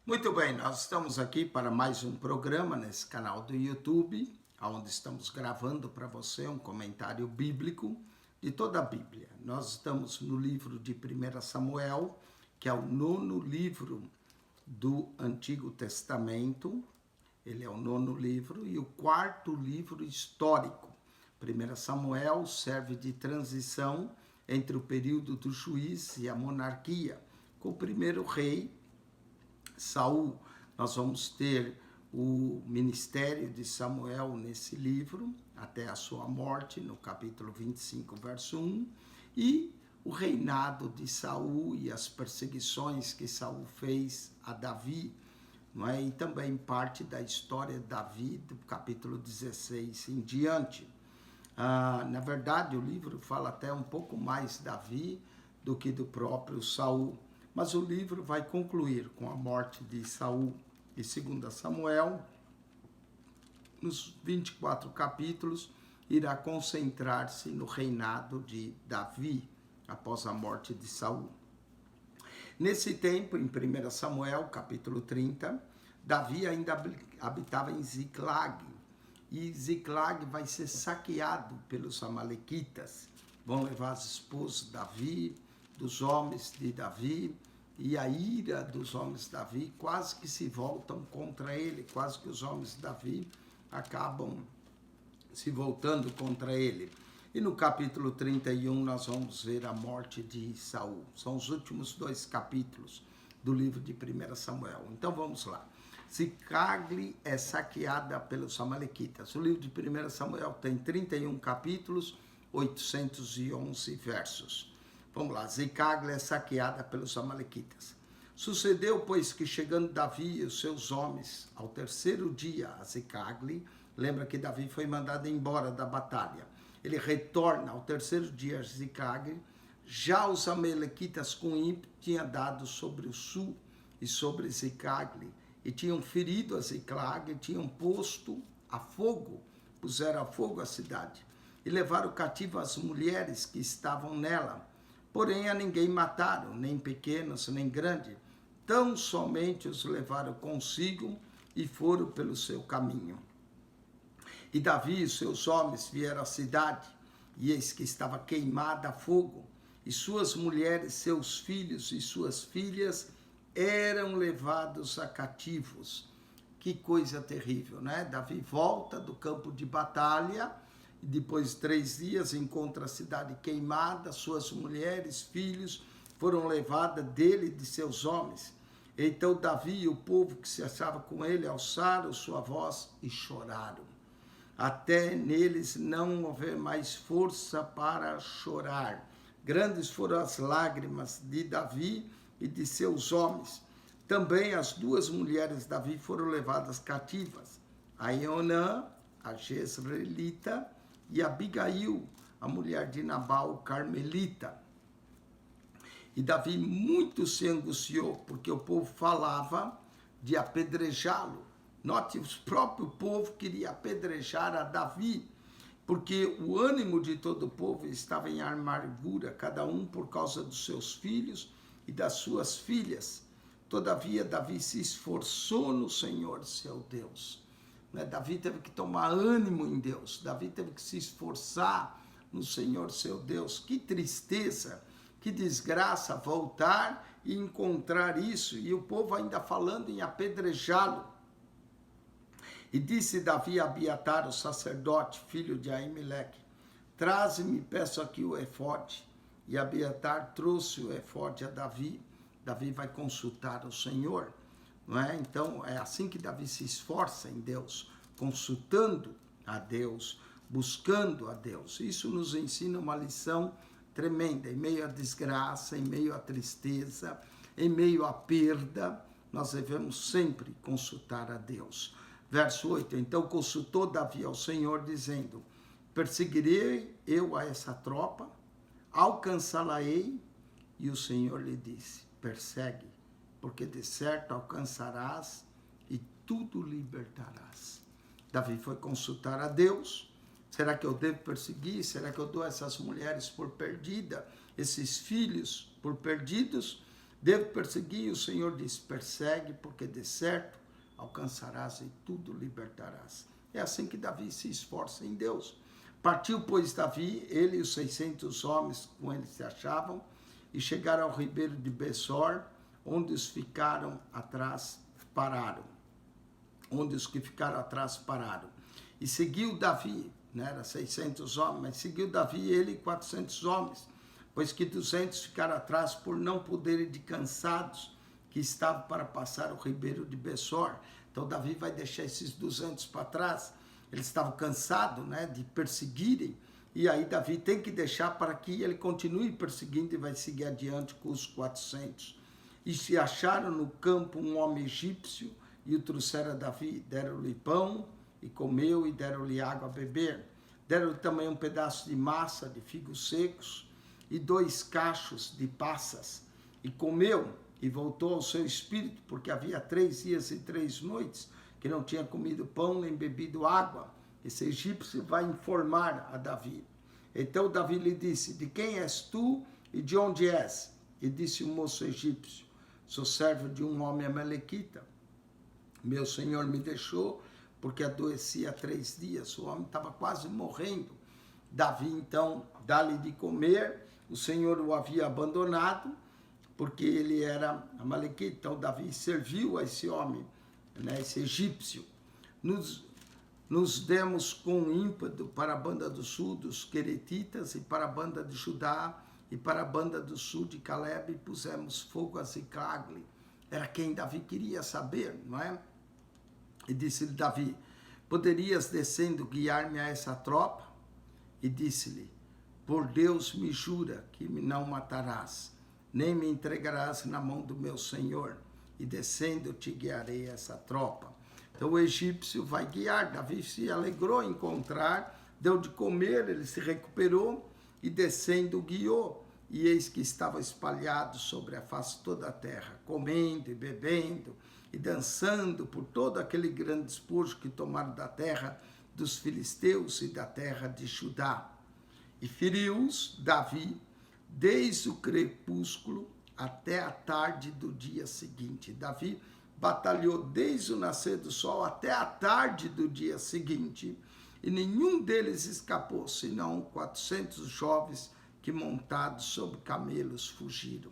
Muito bem, nós estamos aqui para mais um programa nesse canal do YouTube, onde estamos gravando para você um comentário bíblico de toda a Bíblia. Nós estamos no livro de 1 Samuel, que é o nono livro do Antigo Testamento. Ele é o nono livro e o quarto livro histórico. 1 Samuel serve de transição entre o período do juiz e a monarquia, com o primeiro rei, Saul. Nós vamos ter o ministério de Samuel nesse livro, até a sua morte, no capítulo 25, verso 1, e o reinado de Saul e as perseguições que Saul fez a Davi, não é? E também parte da história de Davi, do capítulo 16 em diante. Na verdade, o livro fala até um pouco mais de Davi do que do próprio Saul. Mas o livro vai concluir com a morte de Saul. E 2 Samuel, nos 24 capítulos, irá concentrar-se no reinado de Davi, após a morte de Saul. Nesse tempo, em 1 Samuel, capítulo 30, Davi ainda habitava em Ziclag. E Ziclag vai ser saqueado pelos amalequitas. Vão levar as esposas de Davi, dos homens de Davi, e a ira dos homens de Davi quase que se voltam contra ele, quase que os homens de Davi acabam se voltando contra ele. E no capítulo 31 nós vamos ver a morte de Saul. São os últimos 2 capítulos do livro de 1 Samuel. Então vamos lá. Ziclag é saqueada pelos amalequitas. O livro de 1 Samuel tem 31 capítulos, 811 versos. Vamos lá, Ziclag é saqueada pelos amalequitas. Sucedeu, pois, que chegando Davi e os seus homens ao terceiro dia a Ziclag, lembra que Davi foi mandado embora da batalha. Ele retorna ao terceiro dia a Ziclag. Já os amalequitas com ímpeto tinham dado sobre o sul e sobre Ziclag, e tinham ferido a Ziclag, e tinham posto a fogo, puseram a fogo a cidade, e levaram cativo as mulheres que estavam nela. Porém, a ninguém mataram, nem pequenos, nem grandes. Tão somente os levaram consigo e foram pelo seu caminho. E Davi e seus homens vieram à cidade, e eis que estava queimada a fogo, e suas mulheres, seus filhos e suas filhas eram levados a cativos. Que coisa terrível, né? Davi volta do campo de batalha, e depois de 3 dias encontra a cidade queimada, suas mulheres, filhos foram levadas dele e de seus homens. Então Davi e o povo que se achava com ele alçaram sua voz e choraram, até neles não houver mais força para chorar. Grandes foram as lágrimas de Davi e de seus homens. Também as 2 mulheres de Davi foram levadas cativas, a Ionã, a Jezreelita, e Abigail, a mulher de Nabal, carmelita. E Davi muito se angustiou, porque o povo falava de apedrejá-lo. Note, o próprio povo queria apedrejar a Davi, porque o ânimo de todo o povo estava em amargura, cada um por causa dos seus filhos e das suas filhas. Todavia, Davi se esforçou no Senhor, seu Deus. Davi teve que tomar ânimo em Deus, Davi teve que se esforçar no Senhor seu Deus. Que tristeza, que desgraça voltar e encontrar isso, e o povo ainda falando em apedrejá-lo. E disse Davi a Abiatar, o sacerdote, filho de Aimeleque: traze-me, peço aqui o efode. E Abiatar trouxe o efode a Davi. Davi vai consultar o Senhor. Não é? Então, é assim que Davi se esforça em Deus, consultando a Deus, buscando a Deus. Isso nos ensina uma lição tremenda. Em meio à desgraça, em meio à tristeza, em meio à perda, nós devemos sempre consultar a Deus. Verso 8, então consultou Davi ao Senhor, dizendo: perseguirei eu a essa tropa, alcançá-la-ei? E o Senhor lhe disse: persegue, porque de certo alcançarás e tudo libertarás. Davi foi consultar a Deus. Será que eu devo perseguir? Será que eu dou essas mulheres por perdida, esses filhos por perdidos? Devo perseguir? O Senhor diz, persegue, porque de certo alcançarás e tudo libertarás. É assim que Davi se esforça em Deus. Partiu, pois, Davi, ele e os 600 homens com ele se achavam, e chegaram ao ribeiro de Besor, onde os ficaram atrás pararam. Onde os que ficaram atrás pararam. E seguiu Davi, né, era 600 homens, mas seguiu Davi, ele e 400 homens, pois que 200 ficaram atrás por não poderem de cansados, que estavam para passar o ribeiro de Besor. Então Davi vai deixar esses 200 para trás. Eles estavam cansados, né, de perseguirem, e aí Davi tem que deixar para que ele continue perseguindo e vai seguir adiante com os 400. E se acharam no campo um homem egípcio, e o trouxeram a Davi, deram-lhe pão, e comeu, e deram-lhe água a beber. Deram-lhe também um pedaço de massa de figos secos, e 2 cachos de passas, e comeu, e voltou ao seu espírito, porque havia 3 dias e 3 noites, que não tinha comido pão nem bebido água. Esse egípcio vai informar a Davi. Então Davi lhe disse, de quem és tu e de onde és? E disse o moço egípcio, sou servo de um homem amalequita. Meu senhor me deixou, porque adoeci há 3 dias. O homem estava quase morrendo. Davi, então, dá-lhe de comer. O Senhor o havia abandonado, porque ele era amalequita. Então Davi serviu a esse homem, né, esse egípcio. Nos demos com ímpeto para a banda do sul dos Queretitas e para a banda de Judá e para a banda do sul de Caleb e pusemos fogo a Ziclagle. Era quem Davi queria saber, não é? E disse-lhe Davi, poderias descendo guiar-me a essa tropa? E disse-lhe, por Deus me jura que me não matarás, nem me entregarás na mão do meu senhor, e descendo te guiarei a essa tropa. Então o egípcio vai guiar, Davi se alegrou em encontrar, deu de comer, ele se recuperou e descendo guiou. E eis que estava espalhado sobre a face toda a terra, comendo e bebendo e dançando por todo aquele grande despojo que tomaram da terra dos filisteus e da terra de Judá. E feriu-os Davi desde o crepúsculo até a tarde do dia seguinte. Davi batalhou desde o nascer do sol até a tarde do dia seguinte, e nenhum deles escapou, senão 400 jovens que montados sobre camelos fugiram.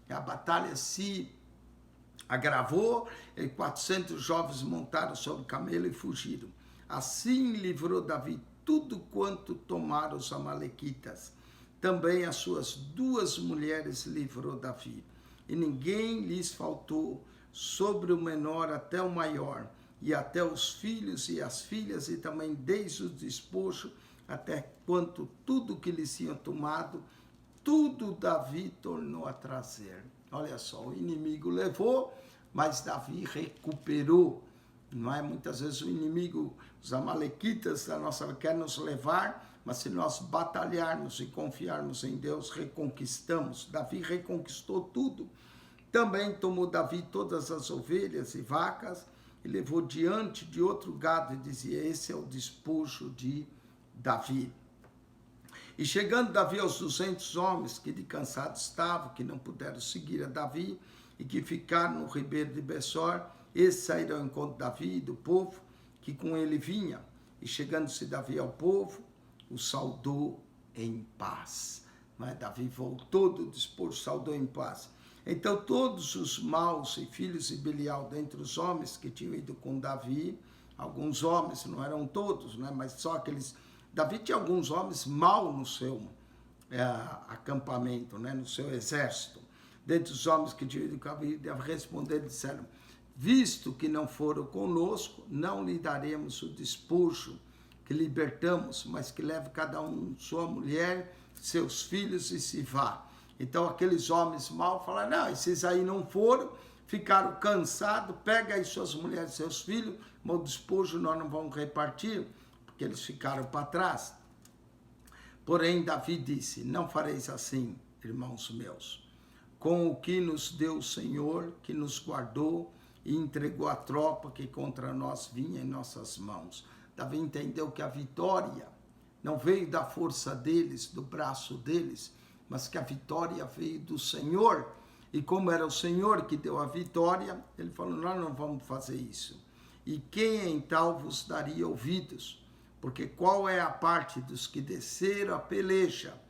A batalha se agravou, e 400 jovens montaram sobre camelo e fugiram. Assim livrou Davi tudo quanto tomaram os amalequitas. Também as suas 2 mulheres livrou Davi, e ninguém lhes faltou, sobre o menor até o maior, e até os filhos e as filhas, e também desde o despojo, até quanto tudo que lhes tinham tomado, tudo Davi tornou a trazer. Olha só, o inimigo levou, mas Davi recuperou. Não é? Muitas vezes o inimigo, os amalequitas da nossa vida, quer nos levar, mas se nós batalharmos e confiarmos em Deus, reconquistamos. Davi reconquistou tudo. Também tomou Davi todas as ovelhas e vacas e levou diante de outro gado e dizia, esse é o despojo de Davi. E chegando Davi aos 200 homens que de cansado estavam, que não puderam seguir a Davi e que ficaram no ribeiro de Besor, esses saíram ao encontro de Davi e do povo que com ele vinha. E chegando-se Davi ao povo, o saudou em paz. Mas Davi voltou do despojo, saudou em paz. Então todos os maus e filhos de Belial, dentre os homens que tinham ido com Davi, alguns homens, não eram todos, né, mas só aqueles... Davi tinha alguns homens maus no seu acampamento, né, no seu exército. Dentre os homens que tinham ido com Davi, responderam e disseram, visto que não foram conosco, não lhe daremos o despojo que libertamos, mas que leve cada um sua mulher, seus filhos e se vá. Então aqueles homens maus falaram, não, esses aí não foram, ficaram cansados, pega aí suas mulheres e seus filhos, mas o despojo nós não vamos repartir, porque eles ficaram para trás. Porém Davi disse, não fareis assim, irmãos meus, com o que nos deu o Senhor, que nos guardou e entregou a tropa que contra nós vinha em nossas mãos. Davi entendeu que a vitória não veio da força deles, do braço deles, mas que a vitória veio do Senhor, E como era o Senhor que deu a vitória, ele falou, nós não vamos fazer isso. E quem em tal vos daria ouvidos? Porque qual é a parte dos que desceram a peleja,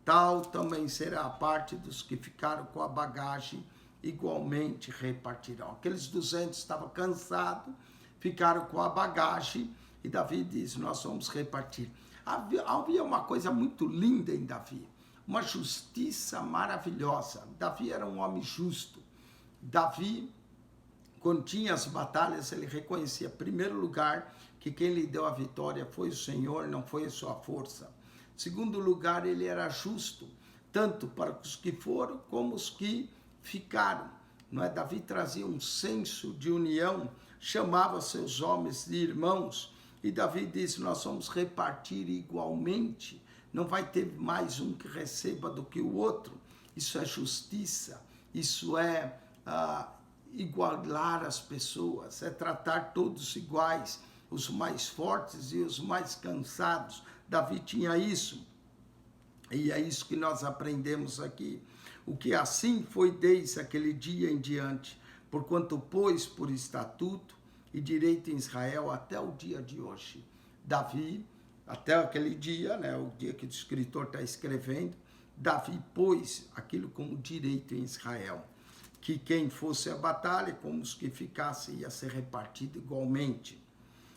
tal também será a parte dos que ficaram com a bagagem, igualmente repartirão. Aqueles 200 estavam cansados, ficaram com a bagagem, e Davi diz, nós vamos repartir. Havia uma coisa muito linda em Davi, uma justiça maravilhosa. Davi era um homem justo. Davi, quando tinha as batalhas, ele reconhecia, em primeiro lugar, que quem lhe deu a vitória foi o Senhor, não foi a sua força. Em segundo lugar, ele era justo, tanto para os que foram, como os que ficaram. Não é? Davi trazia um senso de união, chamava seus homens de irmãos, e Davi disse, nós vamos repartir igualmente, não vai ter mais um que receba do que o outro. Isso é justiça, isso é igualar as pessoas, é tratar todos iguais, os mais fortes e os mais cansados. Davi tinha isso, e é isso que nós aprendemos aqui. O que assim foi desde aquele dia em diante, porquanto pôs por estatuto e direito em Israel até o dia de hoje. Davi, até aquele dia, né, o dia que o escritor está escrevendo, Davi pôs aquilo como direito em Israel, que quem fosse à batalha, como os que ficassem, ia ser repartido igualmente.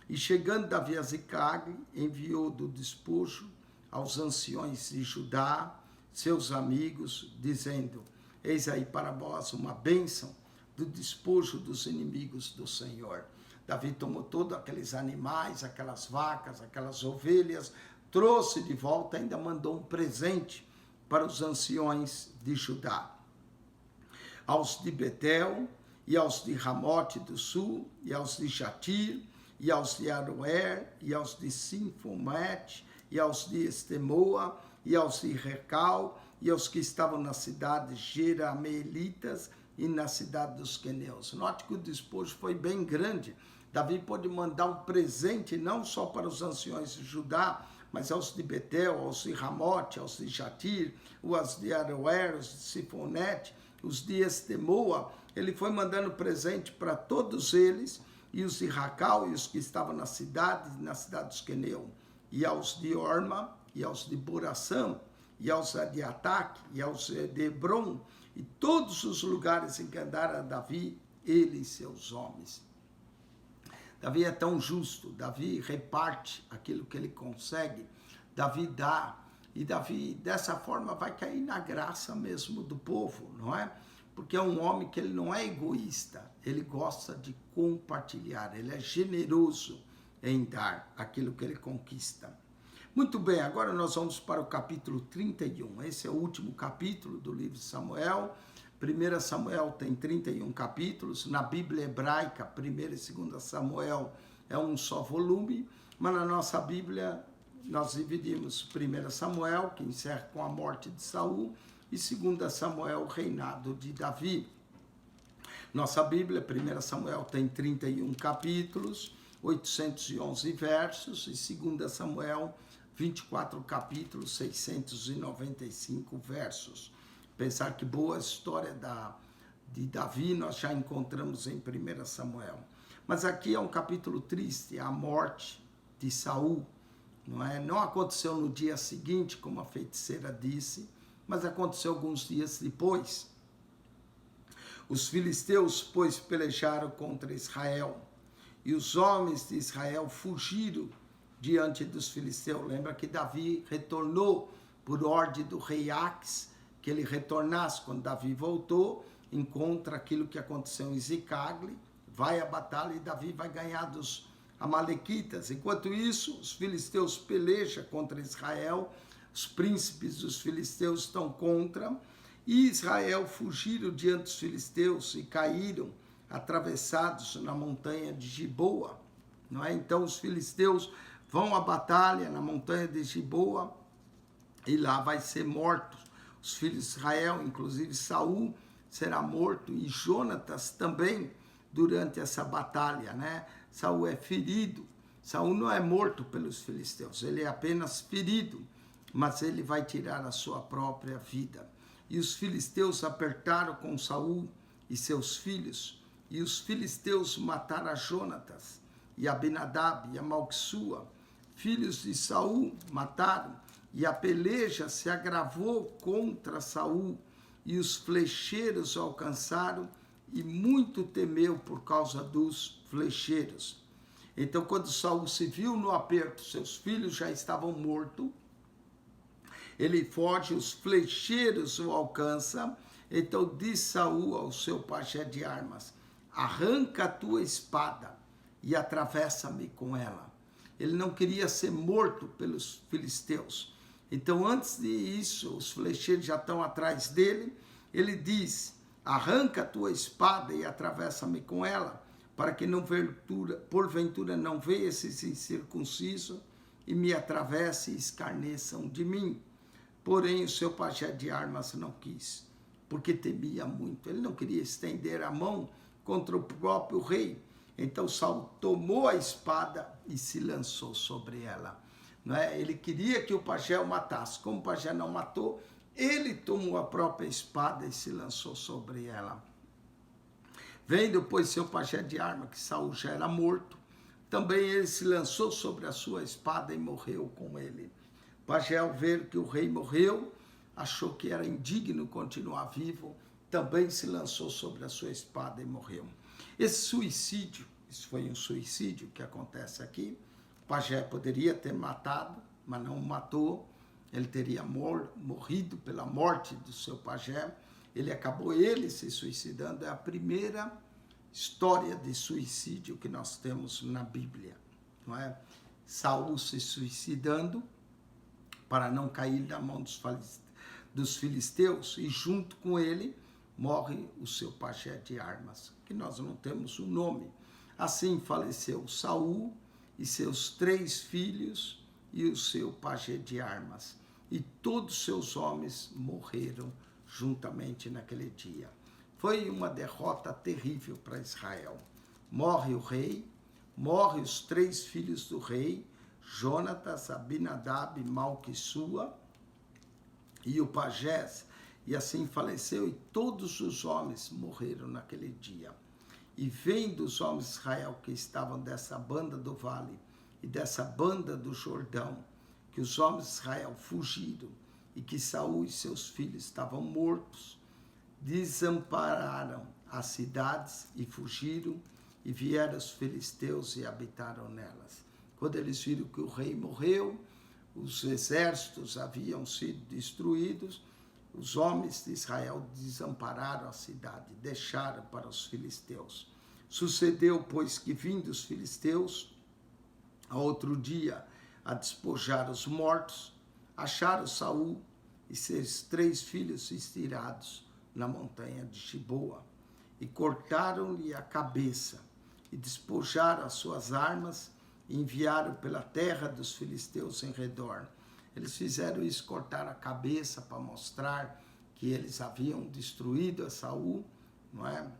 E chegando Davi a Ziclague, enviou do despojo aos anciões de Judá, seus amigos, dizendo, eis aí para vós uma bênção do despojo dos inimigos do Senhor. Davi tomou todos aqueles animais, aquelas vacas, aquelas ovelhas, trouxe de volta, ainda mandou um presente para os anciões de Judá. Aos de Betel, e aos de Ramote do sul, e aos de Jatir, e aos de Aroer, e aos de Sinfomete, e aos de Estemoa, e aos de Recal, e aos que estavam na cidade Jerameelitas e na cidade dos Queneus. Note que o despojo foi bem grande. Davi pôde mandar um presente não só para os anciões de Judá, mas aos de Betel, aos de Ramote, aos de Jatir, aos de Aroer, os de Sinfomete, os de Estemoa. Ele foi mandando presente para todos eles, e os de Racal, e os que estavam na cidade dos Queneus, e aos de Orma, e aos de Boração, e aos de Ataque, e aos de Hebron, e todos os lugares em que andara Davi, ele e seus homens. Davi é tão justo, Davi reparte aquilo que ele consegue, Davi dá, e Davi dessa forma vai cair na graça mesmo do povo, não é? Porque é um homem que ele não é egoísta, ele gosta de compartilhar, ele é generoso em dar aquilo que ele conquista. Muito bem, agora nós vamos para o capítulo 31. Esse é o último capítulo do livro de Samuel. 1 Samuel tem 31 capítulos. Na Bíblia hebraica, 1 e 2 Samuel é um só volume. Mas na nossa Bíblia, nós dividimos 1 Samuel, que encerra com a morte de Saul, e 2 Samuel, o reinado de Davi. Nossa Bíblia, 1 Samuel, tem 31 capítulos, 811 versos, e 2 Samuel, 24 capítulos, 695 versos. Pensar que boa história de Davi nós já encontramos em 1 Samuel. Mas aqui é um capítulo triste, a morte de Saul. Não é? Não aconteceu no dia seguinte, como a feiticeira disse, mas aconteceu alguns dias depois. Os filisteus, pois, pelejaram contra Israel, e os homens de Israel fugiram diante dos filisteus. Lembra que Davi retornou por ordem do rei Aques, que ele retornasse. Quando Davi voltou, encontra aquilo que aconteceu em Ziclague, vai à batalha e Davi vai ganhar dos amalequitas. Enquanto isso, os filisteus pelejam contra Israel, os príncipes dos filisteus estão contra, e Israel fugiram diante dos filisteus e caíram atravessados na montanha de Giboa. Não é? Então os filisteus vão à batalha na montanha de Giboa e lá vai ser mortos os filhos de Israel, inclusive Saul será morto e Jonatas também durante essa batalha, né? Saul é ferido. Saul não é morto pelos filisteus, ele é apenas ferido, mas ele vai tirar a sua própria vida. E os filisteus apertaram com Saul e seus filhos, e os filisteus mataram a Jonatas, e a Abinadab, e a Malquissua, filhos de Saul, mataram, e a peleja se agravou contra Saul, e os flecheiros o alcançaram, e muito temeu por causa dos flecheiros. Então, quando Saul se viu no aperto, seus filhos já estavam mortos, ele foge, os flecheiros o alcançam. Então diz Saul ao seu pajé de armas: arranca a tua espada e atravessa-me com ela. Ele não queria ser morto pelos filisteus. Então, antes disso, os flecheiros já estão atrás dele. Ele diz: arranca a tua espada e atravessa-me com ela, para que não porventura não veia esses incircuncisos e me atravesse e escarneçam de mim. Porém, o seu pajé de armas não quis, porque temia muito. Ele não queria estender a mão contra o próprio rei. Então Saul tomou a espada e se lançou sobre ela. Não é? Ele queria que o pajé o matasse. Como o pajé não matou, ele tomou a própria espada e se lançou sobre ela. Vendo, pois, seu pajé de arma, que Saul já era morto, também ele se lançou sobre a sua espada e morreu com ele. O pajé, ao ver que o rei morreu, achou que era indigno continuar vivo, também se lançou sobre a sua espada e morreu. Esse suicídio, isso foi um suicídio que acontece aqui. O pajé poderia ter matado, mas não matou. Ele teria morrido pela morte do seu pajé. Ele acabou se suicidando. É a primeira história de suicídio que nós temos na Bíblia, não é? Saul se suicidando para não cair na mão dos filisteus, e junto com ele morre o seu pajé de armas, que nós não temos o nome. Assim faleceu Saul e seus 3 filhos e o seu pajé de armas, e todos seus homens morreram juntamente naquele dia. Foi uma derrota terrível para Israel. Morre o rei, morre os 3 filhos do rei, Jonatas, Abinadab, Malquissua e o pajés, e assim faleceu, e todos os homens morreram naquele dia. E vendo os homens de Israel que estavam dessa banda do vale e dessa banda do Jordão, que os homens de Israel fugiram e que Saul e seus filhos estavam mortos, desampararam as cidades e fugiram, e vieram os filisteus e habitaram nelas. Quando eles viram que o rei morreu, os exércitos haviam sido destruídos, os homens de Israel desampararam a cidade, deixaram para os filisteus. Sucedeu, pois, que vindo os filisteus, a outro dia, a despojar os mortos, acharam Saul e seus 3 filhos estirados na montanha de Giboa, e cortaram-lhe a cabeça, e despojaram as suas armas, e enviaram pela terra dos filisteus em redor. Eles fizeram isso, cortaram a cabeça para mostrar que eles haviam destruído a Saul, não é?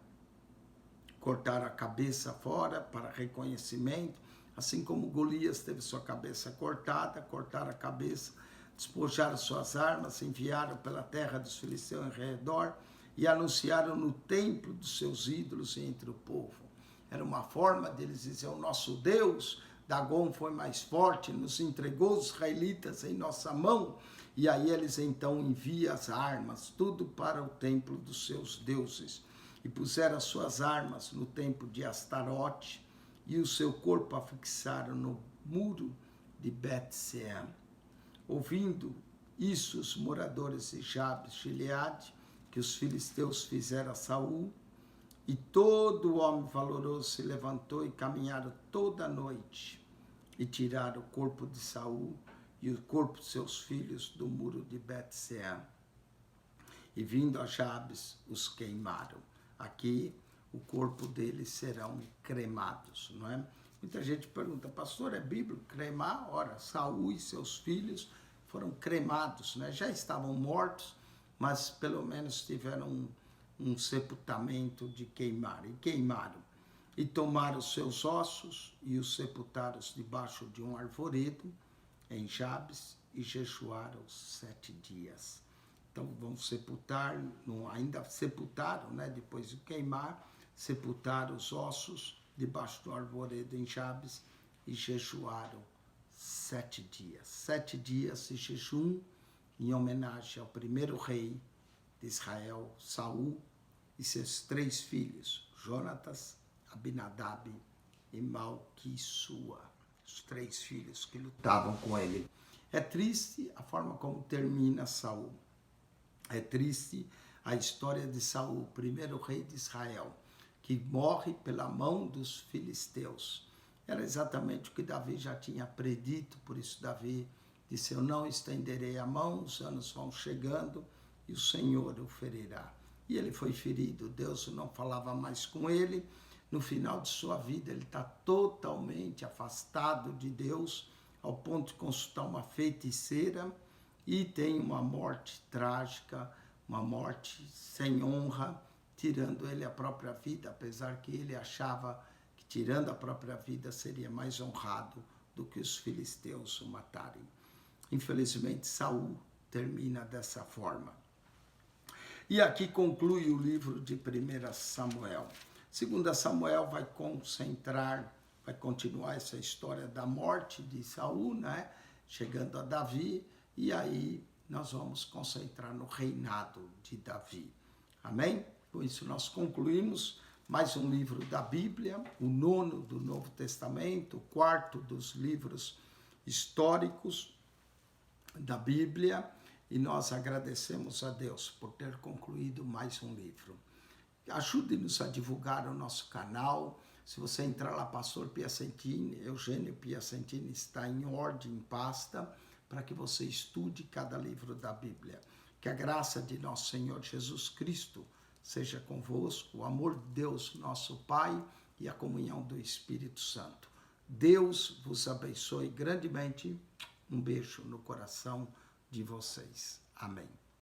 Cortaram a cabeça fora para reconhecimento, assim como Golias teve sua cabeça cortada, cortaram a cabeça, despojaram suas armas, enviaram pela terra dos filisteus em redor e anunciaram no templo dos seus ídolos e entre o povo. Era uma forma deles dizer: o nosso Deus, Dagom, foi mais forte, nos entregou os israelitas em nossa mão. E aí eles então enviam as armas, tudo para o templo dos seus deuses. E puseram as suas armas no templo de Astarote, e o seu corpo afixaram no muro de Bet-Sean. Ouvindo isso, os moradores de Jabes, Gileade, que os filisteus fizeram a Saul, e todo homem valoroso se levantou e caminharam toda a noite, e tiraram o corpo de Saul e o corpo de seus filhos do muro de Bet-Sean. E vindo a Jabes, os queimaram. Aqui, o corpo deles serão cremados, não é? Muita gente pergunta: pastor, é bíblico cremar? Ora, Saul e seus filhos foram cremados, né? Já estavam mortos, mas pelo menos tiveram um sepultamento de queimar. E queimaram. E tomaram seus ossos e os sepultaram debaixo de um arvoredo em Jabes, e jejuaram 7 dias. então vão sepultar, ainda sepultaram, né, depois de queimar, sepultaram os ossos debaixo do arvoredo em Jabes e jejuaram 7 dias. 7 dias de jejum em homenagem ao primeiro rei de Israel, Saul, e seus 3 filhos, Jonatas, Abinadab e Malquissua, os 3 filhos que lutavam com ele. É triste a forma como termina Saul. É triste a história de Saul, primeiro rei de Israel, que morre pela mão dos filisteus. Era exatamente o que Davi já tinha predito, por isso Davi disse: eu não estenderei a mão, os anos vão chegando e o Senhor o ferirá. E ele foi ferido, Deus não falava mais com ele. No final de sua vida, ele está totalmente afastado de Deus, ao ponto de consultar uma feiticeira, e tem uma morte trágica, uma morte sem honra, tirando ele a própria vida, apesar que ele achava que tirando a própria vida seria mais honrado do que os filisteus o matarem. Infelizmente, Saul termina dessa forma. E aqui conclui o livro de 1 Samuel. 2 Samuel vai continuar essa história da morte de Saul, né? Chegando a Davi, e aí nós vamos concentrar no reinado de Davi. Amém? Com isso nós concluímos mais um livro da Bíblia, o 9º do Novo Testamento, o 4º dos livros históricos da Bíblia, e nós agradecemos a Deus por ter concluído mais um livro. Ajude-nos a divulgar o nosso canal. Se você entrar lá, Pastor Piacentini, Eugênio Piacentini está em ordem, em pasta, para que você estude cada livro da Bíblia. Que a graça de nosso Senhor Jesus Cristo seja convosco, o amor de Deus, nosso Pai, e a comunhão do Espírito Santo. Deus vos abençoe grandemente. Um beijo no coração de vocês. Amém.